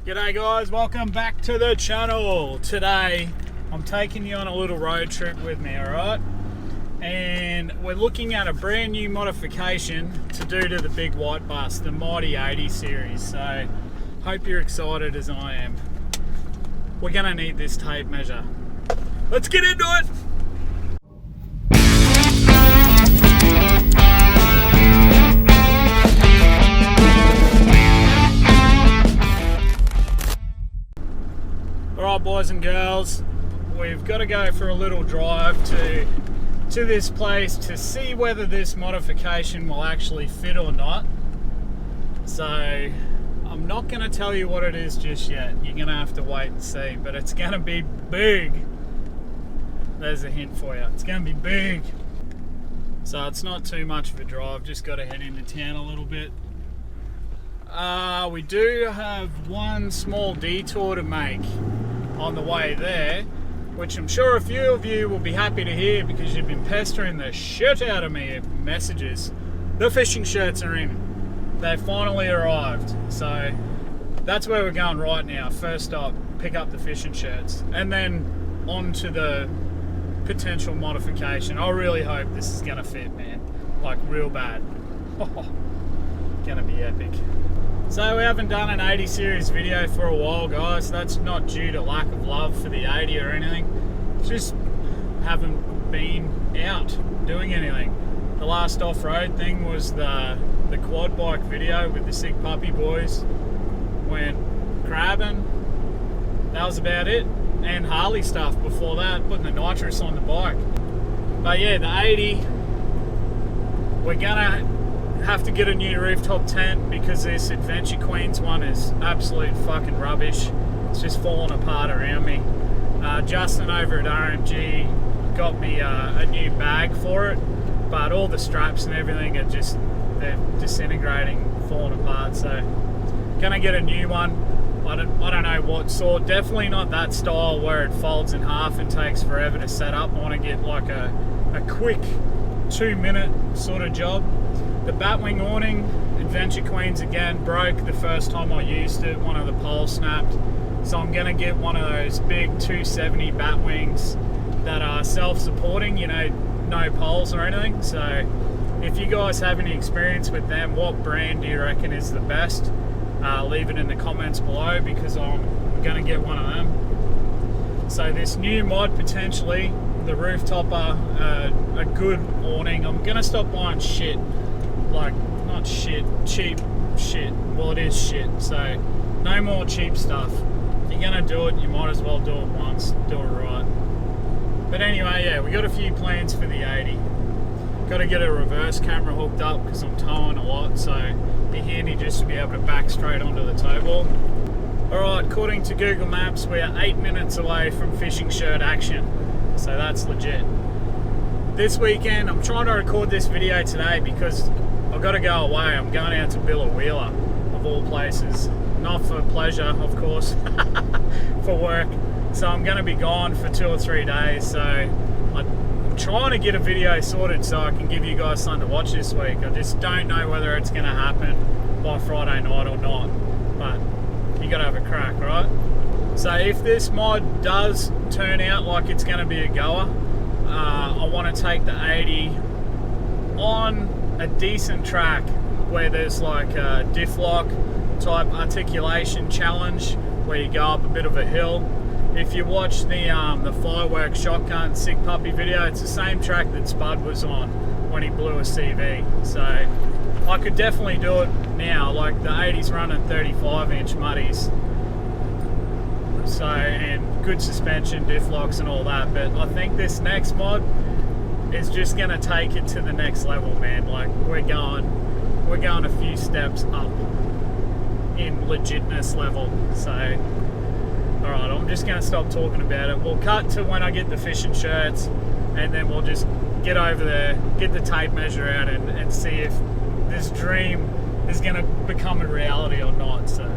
G'day guys, welcome back to the channel. Today I'm taking you on a little road trip with me, alright? And we're looking at a brand new modification to do to the big white bus, the Mighty 80 series. So hope you're excited as I am. We're gonna need this tape measure. Let's get into it! Alright boys and girls, we've got to go for a little drive to this place to see whether this modification will actually fit or not. So I'm not going to tell you what it is just yet. You're going to have to wait and see, but it's going to be big. There's a hint for you. It's going to be big. So it's not too much of a drive, just got to head into town a little bit. We do have one small detour to make on the way there, which I'm sure a few of you will be happy to hear because you've been pestering the shit out of me with messages. The fishing shirts are in. They finally arrived. So that's where we're going right now. First stop, pick up the fishing shirts and then on to the potential modification. I really hope this is gonna fit, man. Like real bad. Gonna be epic. So we haven't done an 80 series video for a while, guys. That's not due to lack of love for the 80 or anything. Just haven't been out doing anything. The last off-road thing was the quad bike video with the Sick Puppy boys. Went crabbing. That was about it. And Harley stuff before that, putting the nitrous on the bike. But yeah, the 80, we're gonna have to get a new rooftop tent because this Adventure Queens one is absolute fucking rubbish. It's just falling apart around me. Justin over at RMG got me a new bag for it, but all the straps and everything are they're disintegrating, falling apart. So gonna get a new one. I don't know what sort. Definitely not that style where it folds in half and takes forever to set up. I want to get like a quick 2-minute sort of job. The Batwing awning, Adventure Queens again, broke the first time I used it. One of the poles snapped. So I'm going to get one of those big 270 Batwings that are self-supporting, you know, no poles or anything. So if you guys have any experience with them, what brand do you reckon is the best? Leave it in the comments below because I'm going to get one of them. So this new mod potentially, the rooftopper, a good awning. I'm going to stop buying shit. Like, not shit, cheap shit. Well, it is shit, so no more cheap stuff. If you're gonna do it, you might as well do it once, do it right. But anyway, yeah, we got a few plans for the 80. Got to get a reverse camera hooked up because I'm towing a lot, so it'd be handy just to be able to back straight onto the tow ball. Alright, according to Google Maps, we are 8 minutes away from fishing shirt action, so that's legit. This weekend, I'm trying to record this video today because I've got to go away. I'm going out to Billawheeler, of all places. Not for pleasure, of course, for work. So I'm going to be gone for 2 or 3 days. So I'm trying to get a video sorted so I can give you guys something to watch this week. I just don't know whether it's going to happen by Friday night or not. But you got to have a crack, right? So if this mod does turn out like it's going to be a goer, I want to take the 80 on a decent track where there's like a diff lock type articulation challenge where you go up a bit of a hill. If you watch the fireworks shotgun Sick Puppy video, it's the same track that Spud was on when he blew a CV. So I could definitely do it now. Like the 80's running 35-inch muddies. So, and good suspension, diff locks and all that. But I think this next mod is just gonna take it to the next level, man. Like we're going a few steps up in legitness level. So alright, I'm just gonna stop talking about it. We'll cut to when I get the fishing shirts and then we'll just get over there, get the tape measure out and see if this dream is gonna become a reality or not. So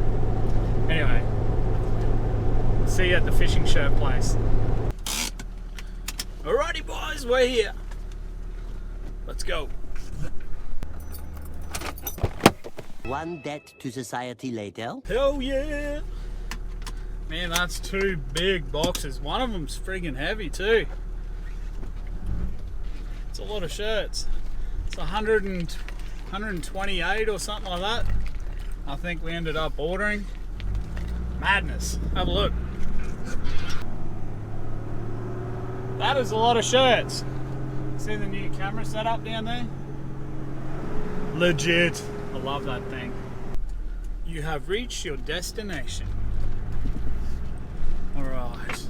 anyway, see you at the fishing shirt place. Alrighty boys, we're here. Let's go. One debt to society later. Hell yeah. Man, that's 2 big boxes. One of them's friggin' heavy too. It's a lot of shirts. It's 128 or something like that. I think we ended up ordering. Madness. Have a look. That is a lot of shirts. See the new camera setup down there? Legit. I love that thing. You have reached your destination. Alright.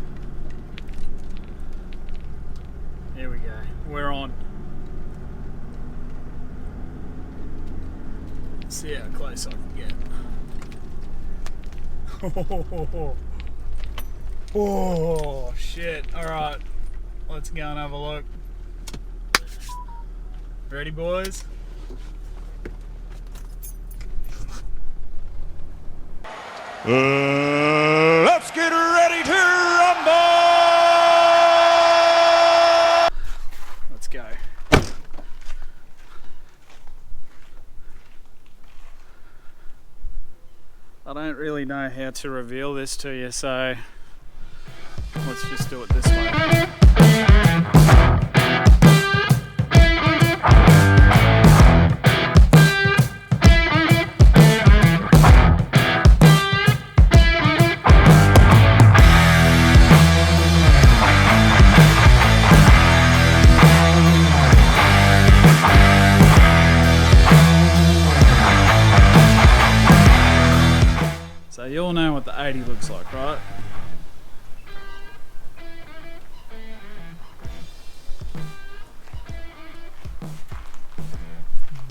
Here we go. We're on. Let's see how close I can get. Oh shit. Alright. Let's go and have a look. Ready, boys? Let's get ready to rumble! Let's go. I don't really know how to reveal this to you, so let's just do it this way. So you all know what the 80 looks like, right?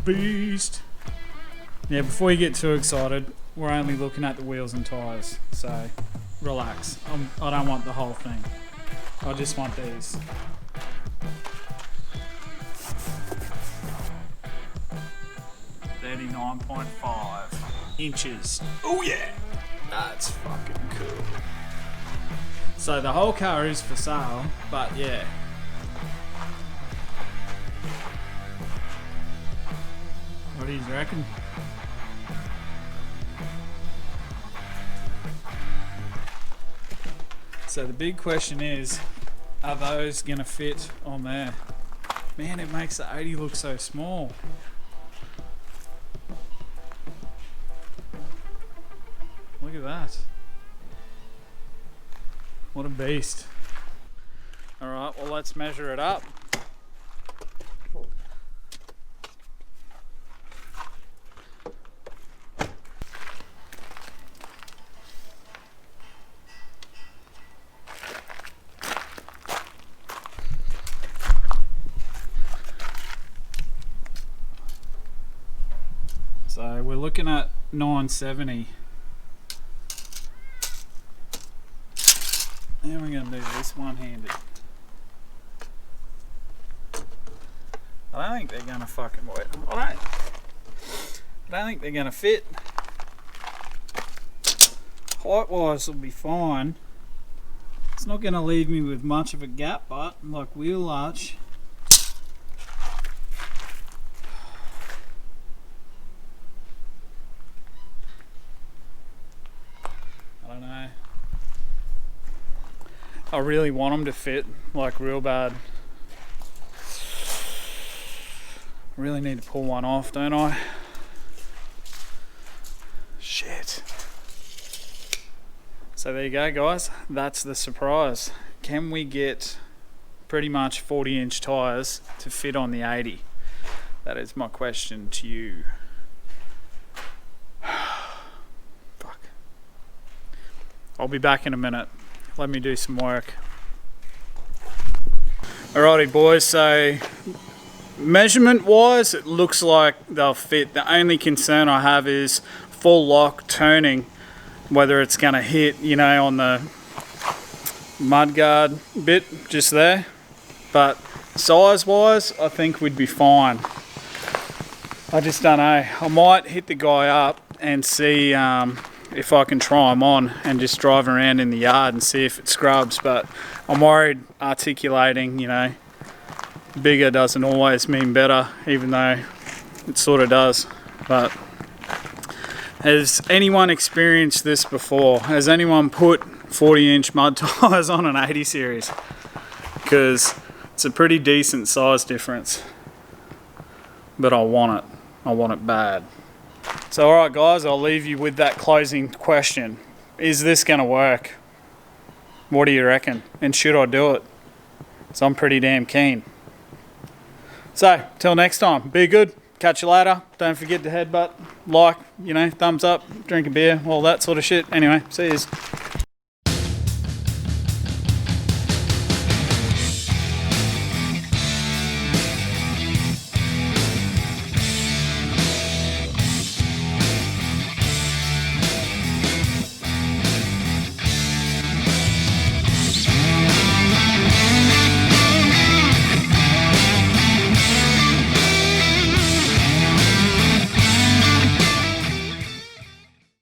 Beast! Yeah, before you get too excited, we're only looking at the wheels and tyres, so relax. I don't want the whole thing. I just want these. .5 inches. Oh yeah! That's fucking cool. So the whole car is for sale, but yeah. What do you reckon? So the big question is, are those gonna fit on there? Man, it makes the 80 look so small. Look at that. What a beast. Alright, well let's measure it up. So we're looking at 970. And we're going to do this one-handed. I don't think they're going to fucking work. I don't think they're going to fit. Height-wise will be fine. It's not going to leave me with much of a gap, but like wheel arch. I don't know. I really want them to fit, like real bad. I really need to pull one off, don't I? Shit. So there you go, guys. That's the surprise. Can we get pretty much 40-inch tyres to fit on the 80? That is my question to you. Fuck. I'll be back in a minute. Let me do some work. Alrighty boys, so measurement wise it looks like they'll fit. The only concern I have is full lock turning, whether it's going to hit, you know, on the mudguard bit just there. But size wise I think we'd be fine. I just don't know. I might hit the guy up and see if I can try them on and just drive around in the yard and see if it scrubs, but I'm worried articulating, you know, bigger doesn't always mean better, even though it sort of does. But has anyone experienced this before? Has anyone put 40-inch mud tyres on an 80 series, because it's a pretty decent size difference. But I want it. I want it bad. So alright guys, I'll leave you with that closing question. Is this going to work? What do you reckon? And should I do it? So I'm pretty damn keen. So, till next time, be good. Catch you later. Don't forget to headbutt, like, you know, thumbs up, drink a beer, all that sort of shit. Anyway, see yous.